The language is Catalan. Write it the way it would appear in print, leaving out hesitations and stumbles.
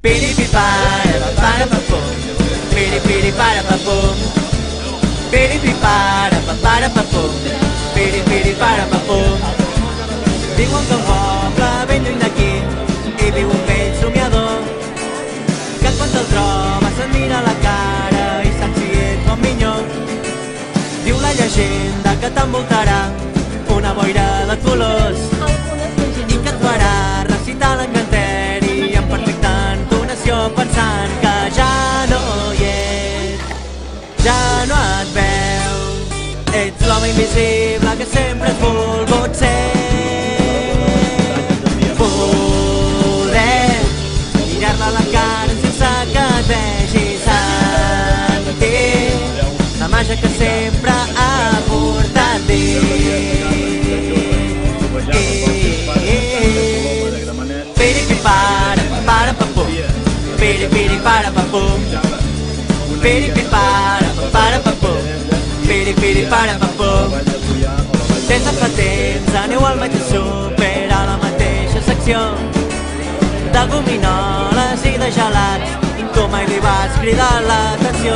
Piri-pi-para, para-pa-pum. Piri-piri-para-pa-pum. Piri-pi-para-pa-para-pa-pum. Piri-piri-para-pa-pum. Diuen que un poble ben lluny d'aquí hi viu un vell somiador que quan te'l trobes et mira a la cara i sap si ets bon minyó. Diu la llegenda que t'envoltarà una boira de colors i que et farà recitar l'encanteri en perfecta entonació pensant que ja no hi ets, ja no et veu. Ets l'home invisible que sempre has volgut ser. Poder mirar-la a la cara sense que et vegi, sentir la màgia que sempre ha portat dins. Piri-pi-para, para-pa-pum. Piri-piri-para-pa-pum. Piri-pi-para, para-pa-pum. Piri-piri-para-pa-pum. Des de fa temps aneu al mateix súper a la mateixa secció de gominoles i de gelats. Tu mai li vas cridar l'atenció.